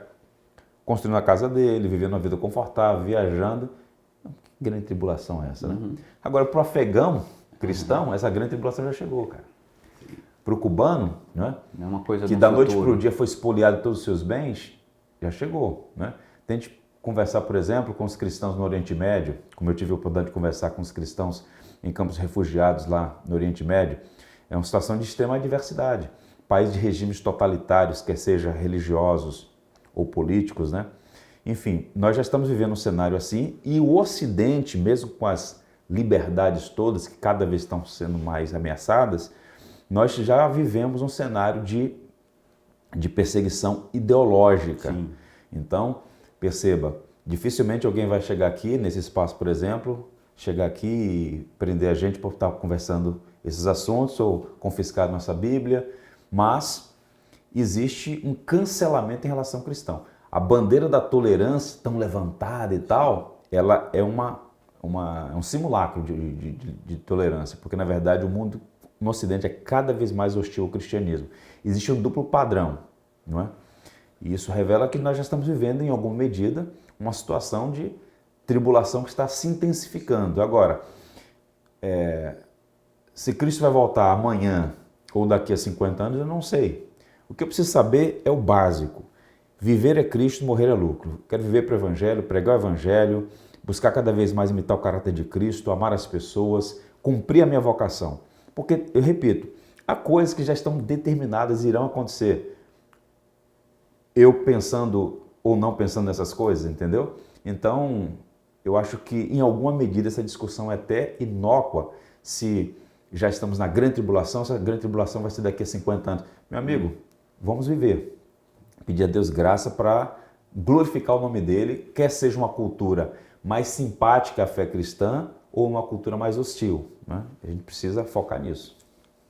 construindo a casa dele, vivendo uma vida confortável, viajando. Que grande tribulação é essa, né? Agora, para o afegão cristão, essa grande tribulação já chegou, cara. Para o cubano, né? É uma coisa que da noite para o dia foi espoliado todos os seus bens, já chegou, né? Tente conversar, por exemplo, com os cristãos no Oriente Médio, como eu tive a oportunidade de conversar com os cristãos em campos refugiados lá no Oriente Médio. É uma situação de extrema adversidade. País de regimes totalitários, quer seja religiosos ou políticos, né? Enfim, nós já estamos vivendo um cenário assim e o Ocidente, mesmo com as liberdades todas que cada vez estão sendo mais ameaçadas, nós já vivemos um cenário de perseguição ideológica. Sim. Então, perceba, dificilmente alguém vai chegar aqui, nesse espaço, por exemplo, chegar aqui e prender a gente por estar conversando esses assuntos ou confiscar nossa Bíblia, mas existe um cancelamento em relação ao cristão. A bandeira da tolerância tão levantada e tal, ela é um simulacro de tolerância, porque na verdade o mundo no Ocidente é cada vez mais hostil ao cristianismo. Existe um duplo padrão, não é? E isso revela que nós já estamos vivendo, em alguma medida, uma situação de tribulação que está se intensificando. Agora, se Cristo vai voltar amanhã ou daqui a 50 anos, eu não sei. O que eu preciso saber é o básico. Viver é Cristo, morrer é lucro. Quero viver para o Evangelho, pregar o Evangelho, buscar cada vez mais imitar o caráter de Cristo, amar as pessoas, cumprir a minha vocação. Porque, eu repito, há coisas que já estão determinadas e irão acontecer. Eu pensando ou não pensando nessas coisas, entendeu? Então, eu acho que em alguma medida essa discussão é até inócua se já estamos na grande tribulação, essa grande tribulação vai ser daqui a 50 anos. Meu amigo, vamos viver. Pedir a Deus graça para glorificar o nome dele, quer seja uma cultura mais simpática à fé cristã ou uma cultura mais hostil, né? A gente precisa focar nisso.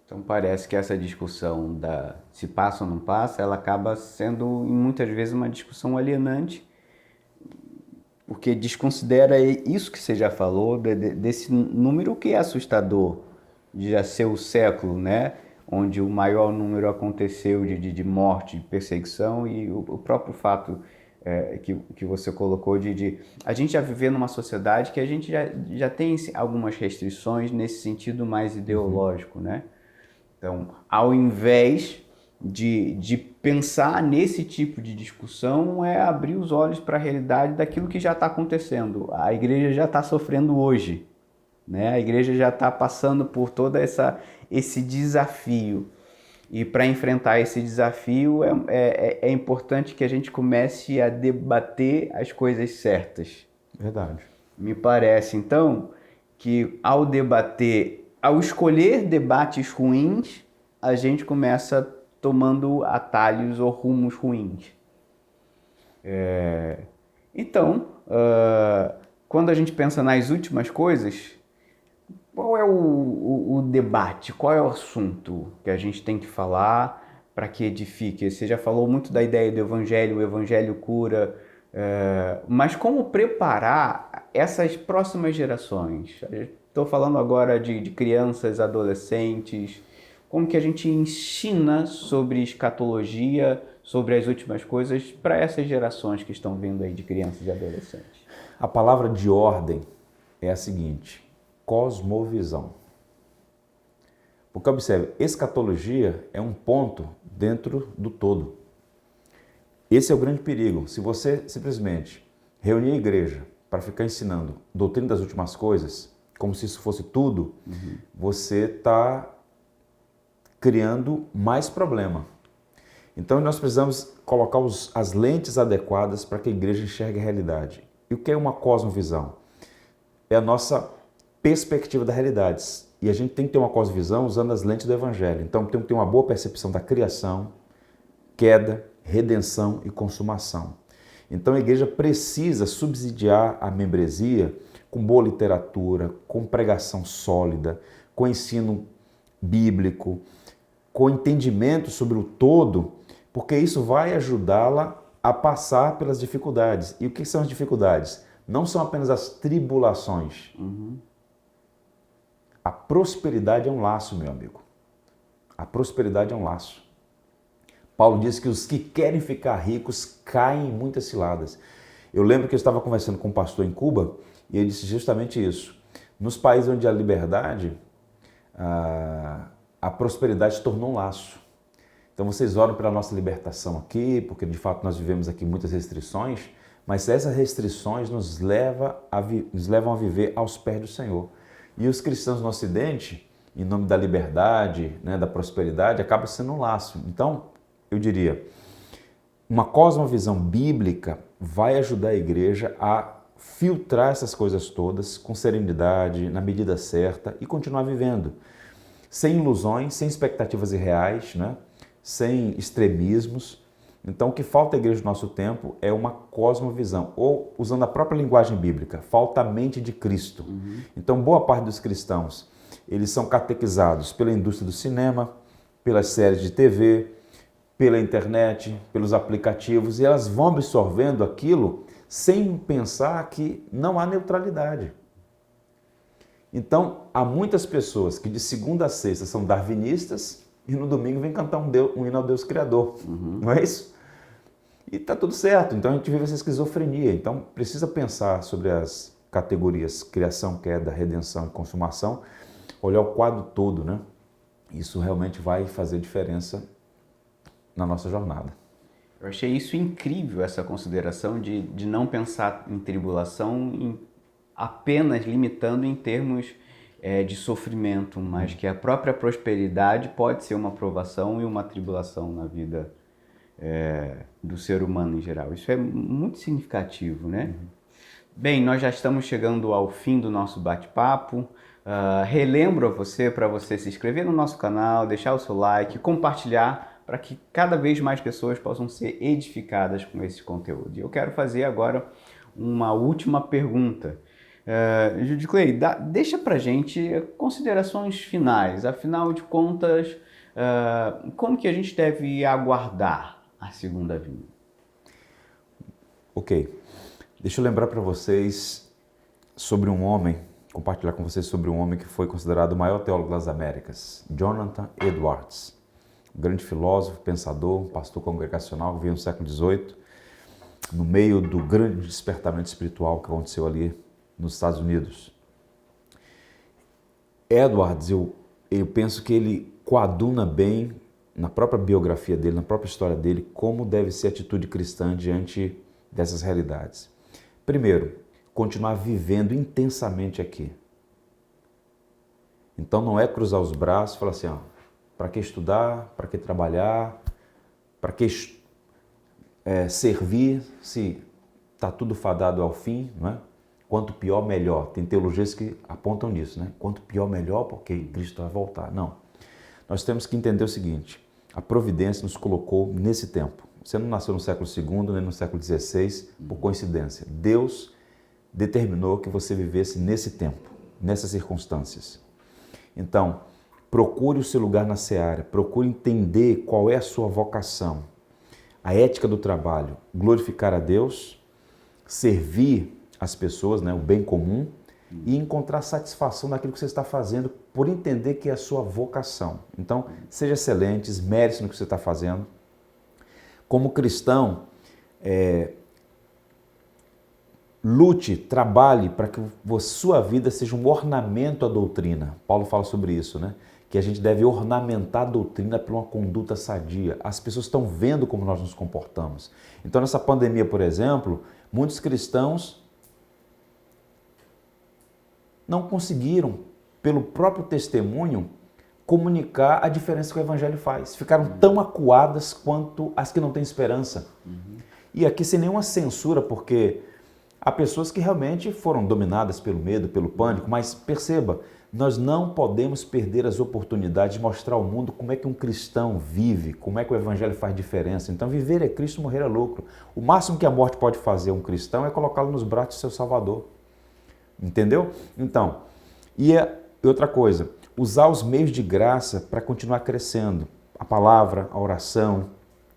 Então parece que essa discussão da se passa ou não passa, ela acaba sendo muitas vezes uma discussão alienante, porque desconsidera isso que você já falou, desse número que é assustador, de já ser o século, né? Onde o maior número aconteceu de morte, de perseguição, e o próprio fato que você colocou a gente já viver numa sociedade que a gente já tem algumas restrições nesse sentido mais ideológico, né? Então, ao invés de pensar nesse tipo de discussão é abrir os olhos para a realidade daquilo que já está acontecendo. A igreja já está sofrendo hoje, né? A igreja já está passando por todo esse desafio. E para enfrentar esse desafio é importante que a gente comece a debater as coisas certas. Verdade. Me parece, então, que ao debater, ao escolher debates ruins, a gente começa tomando atalhos ou rumos ruins. Então, quando a gente pensa nas últimas coisas, qual é o debate, qual é o assunto que a gente tem que falar para que edifique? Você já falou muito da ideia do evangelho, o evangelho cura, mas como preparar essas próximas gerações? Estou falando agora de crianças, adolescentes, como que a gente ensina sobre escatologia, sobre as últimas coisas para essas gerações que estão vindo aí de crianças e adolescentes? A palavra de ordem é a seguinte: cosmovisão. Porque observe, escatologia é um ponto dentro do todo. Esse é o grande perigo. Se você simplesmente reunir a igreja para ficar ensinando doutrina das últimas coisas, como se isso fosse tudo, você está criando mais problema. Então nós precisamos colocar as lentes adequadas para que a igreja enxergue a realidade. E o que é uma cosmovisão? É a nossa perspectiva das realidades. E a gente tem que ter uma cosmovisão usando as lentes do Evangelho. Então tem que ter uma boa percepção da criação, queda, redenção e consumação. Então a igreja precisa subsidiar a membresia com boa literatura, com pregação sólida, com ensino bíblico, com entendimento sobre o todo, porque isso vai ajudá-la a passar pelas dificuldades. E o que são as dificuldades? Não são apenas as tribulações. A prosperidade é um laço, meu amigo. A prosperidade é um laço. Paulo diz que os que querem ficar ricos caem em muitas ciladas. Eu lembro que eu estava conversando com um pastor em Cuba e ele disse justamente isso. Nos países onde há liberdade, a prosperidade se tornou um laço. Então vocês oram pela nossa libertação aqui, porque de fato nós vivemos aqui muitas restrições, mas essas restrições nos levam a viver aos pés do Senhor. E os cristãos no Ocidente, em nome da liberdade, né, da prosperidade, acaba sendo um laço. Então, eu diria, uma cosmovisão bíblica vai ajudar a igreja a filtrar essas coisas todas com serenidade, na medida certa e continuar vivendo. Sem ilusões, sem expectativas irreais, né? Sem extremismos. Então, o que falta à igreja no nosso tempo é uma cosmovisão, ou, usando a própria linguagem bíblica, falta a mente de Cristo. Então, boa parte dos cristãos, eles são catequizados pela indústria do cinema, pelas séries de TV, pela internet, pelos aplicativos, e elas vão absorvendo aquilo sem pensar que não há neutralidade. Então, há muitas pessoas que de segunda a sexta são darwinistas e no domingo vem cantar um hino ao Deus Criador. Não é isso? E está tudo certo. Então, a gente vive essa esquizofrenia. Então, precisa pensar sobre as categorias criação, queda, redenção e consumação, olhar o quadro todo, né? Isso realmente vai fazer diferença na nossa jornada. Eu achei isso incrível, essa consideração de não pensar em tribulação apenas limitando em termos de sofrimento, mas que a própria prosperidade pode ser uma provação e uma tribulação na vida do ser humano em geral. Isso é muito significativo, né? Bem, nós já estamos chegando ao fim do nosso bate-papo. Relembro a você, para você se inscrever no nosso canal, deixar o seu like, compartilhar, para que cada vez mais pessoas possam ser edificadas com esse conteúdo. E eu quero fazer agora uma última pergunta. Judy Clay, deixa pra gente considerações finais. Afinal de contas, como que a gente deve aguardar a segunda vinda? Ok. Deixa eu lembrar para vocês sobre um homem, compartilhar com vocês sobre um homem que foi considerado o maior teólogo das Américas, Jonathan Edwards. Um grande filósofo, pensador, pastor congregacional que veio no século XVIII, no meio do grande despertamento espiritual que aconteceu ali nos Estados Unidos. Edwards, eu penso que ele coaduna bem na própria biografia dele, na própria história dele, como deve ser a atitude cristã diante dessas realidades. Primeiro, continuar vivendo intensamente aqui. Então não é cruzar os braços e falar assim, para que estudar, para que trabalhar, para que servir, se está tudo fadado ao fim, não é? Quanto pior, melhor. Tem teologias que apontam nisso, né? Quanto pior, melhor, porque Cristo vai voltar. Não. Nós temos que entender o seguinte, a providência nos colocou nesse tempo. Você não nasceu no século II, nem no século XVI, por coincidência. Deus determinou que você vivesse nesse tempo, nessas circunstâncias. Então, procure o seu lugar na seara, procure entender qual é a sua vocação, a ética do trabalho, glorificar a Deus, servir as pessoas, né, o bem comum, e encontrar satisfação naquilo que você está fazendo por entender que é a sua vocação. Então, seja excelente, esmere-se no que você está fazendo. Como cristão, lute, trabalhe para que a sua vida seja um ornamento à doutrina. Paulo fala sobre isso, né? Que a gente deve ornamentar a doutrina por uma conduta sadia. As pessoas estão vendo como nós nos comportamos. Então, nessa pandemia, por exemplo, muitos cristãos não conseguiram, pelo próprio testemunho, comunicar a diferença que o Evangelho faz. Ficaram tão acuadas quanto as que não têm esperança. E aqui sem nenhuma censura, porque há pessoas que realmente foram dominadas pelo medo, pelo pânico, mas perceba, nós não podemos perder as oportunidades de mostrar ao mundo como é que um cristão vive, como é que o Evangelho faz diferença. Então, viver é Cristo, morrer é lucro. O máximo que a morte pode fazer a um cristão é colocá-lo nos braços do seu Salvador. Entendeu? Então, outra coisa, usar os meios de graça para continuar crescendo. A palavra, a oração,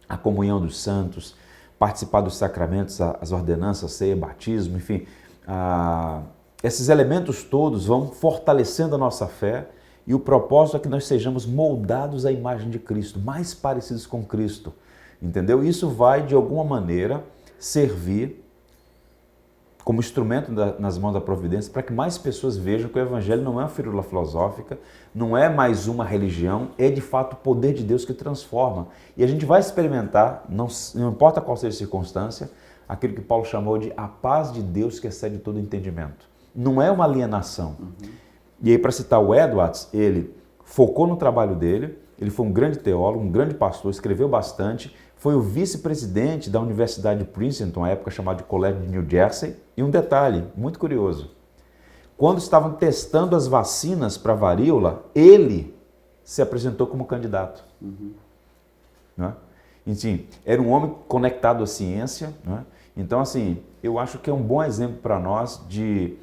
a comunhão dos santos, participar dos sacramentos, as ordenanças, ceia, batismo, enfim. Esses elementos todos vão fortalecendo a nossa fé e o propósito é que nós sejamos moldados à imagem de Cristo, mais parecidos com Cristo. Entendeu? Isso vai, de alguma maneira, servir como instrumento nas mãos da providência para que mais pessoas vejam que o Evangelho não é uma firula filosófica, não é mais uma religião, é de fato o poder de Deus que transforma. E a gente vai experimentar, não importa qual seja a circunstância, aquilo que Paulo chamou de a paz de Deus que excede todo entendimento. Não é uma alienação. E aí, para citar o Edwards, ele focou no trabalho dele, ele foi um grande teólogo, um grande pastor, escreveu bastante, foi o vice-presidente da Universidade de Princeton, à época chamada de Colégio de New Jersey. E um detalhe muito curioso, quando estavam testando as vacinas para a varíola, ele se apresentou como candidato. Né? Enfim, era um homem conectado à ciência. Né? Então, assim, eu acho que é um bom exemplo para nós de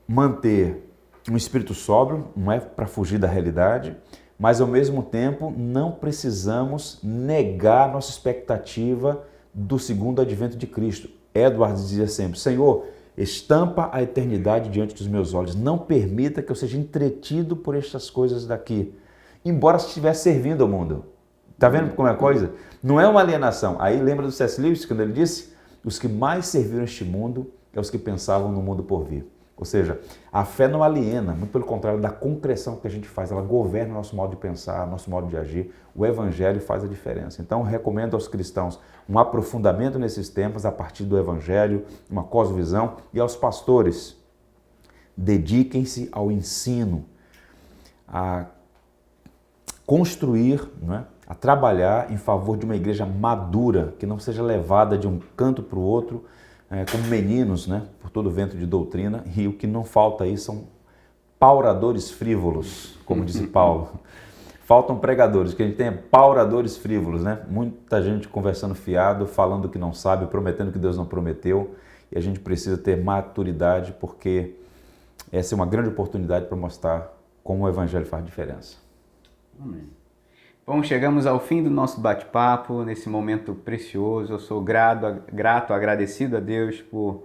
manter um espírito sóbrio, não é para fugir da realidade, mas ao mesmo tempo não precisamos negar nossa expectativa do segundo advento de Cristo. Edwards dizia sempre, Senhor, estampa a eternidade diante dos meus olhos, não permita que eu seja entretido por estas coisas daqui, embora estivesse servindo ao mundo. Está vendo como é a coisa? Não é uma alienação. Aí lembra do C.S. Lewis, quando ele disse, os que mais serviram este mundo é os que pensavam no mundo por vir. Ou seja, a fé não aliena, muito pelo contrário, da concreção que a gente faz, ela governa o nosso modo de pensar, nosso modo de agir, o Evangelho faz a diferença. Então, recomendo aos cristãos um aprofundamento nesses temas a partir do Evangelho, uma cosmovisão, e aos pastores, dediquem-se ao ensino, a construir, não é? A trabalhar em favor de uma igreja madura, que não seja levada de um canto para o outro, como meninos, né, por todo vento de doutrina, e o que não falta aí são pauradores frívolos, como disse Paulo. Faltam pregadores, o que a gente tem é pauradores frívolos, né? Muita gente conversando fiado, falando que não sabe, prometendo que Deus não prometeu, e a gente precisa ter maturidade, porque essa é uma grande oportunidade para mostrar como o Evangelho faz diferença. Amém. Bom, chegamos ao fim do nosso bate-papo, nesse momento precioso. Eu sou grato, agradecido a Deus por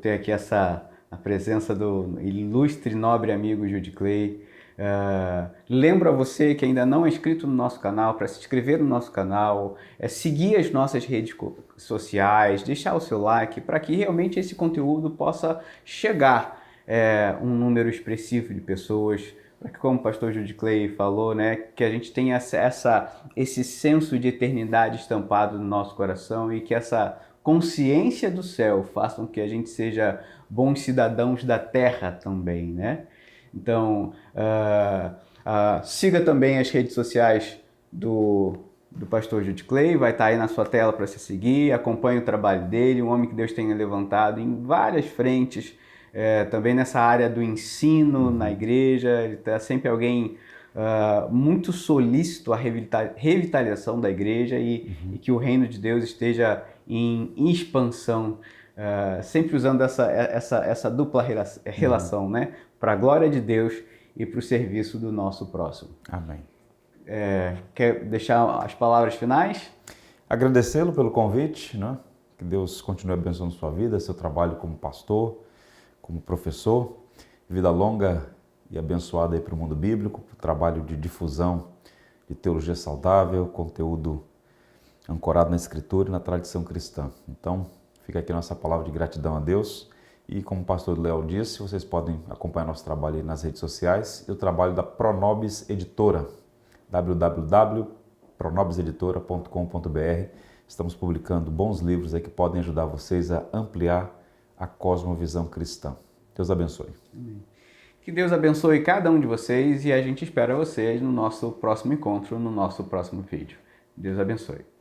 ter aqui a presença do ilustre, nobre amigo Jude Clay. Lembro a você que ainda não é inscrito no nosso canal, para se inscrever no nosso canal, seguir as nossas redes sociais, deixar o seu like, para que realmente esse conteúdo possa chegar um número expressivo de pessoas, para que, como o pastor Jude Clay falou, né, que a gente tenha esse senso de eternidade estampado no nosso coração e que essa consciência do céu faça com que a gente seja bons cidadãos da terra também, né? Então, siga também as redes sociais do pastor Jude Clay, vai estar aí na sua tela para se seguir, acompanhe o trabalho dele, um homem que Deus tenha levantado em várias frentes, também nessa área do ensino na igreja, ele está sempre alguém muito solícito à revitalização da igreja e que o reino de Deus esteja em expansão, sempre usando essa dupla relação, né? Para a glória de Deus e para o serviço do nosso próximo. Amém. Quer deixar as palavras finais? Agradecê-lo pelo convite, né? Que Deus continue abençoando sua vida, seu trabalho como pastor, como professor, vida longa e abençoada aí para o mundo bíblico, para o trabalho de difusão de teologia saudável, conteúdo ancorado na Escritura e na tradição cristã. Então, fica aqui nossa palavra de gratidão a Deus. E como o pastor Léo disse, vocês podem acompanhar nosso trabalho aí nas redes sociais e o trabalho da Pronobis Editora, www.pronobiseditora.com.br. Estamos publicando bons livros aí que podem ajudar vocês a ampliar a cosmovisão cristã. Deus abençoe. Que Deus abençoe cada um de vocês e a gente espera vocês no nosso próximo encontro, no nosso próximo vídeo. Deus abençoe.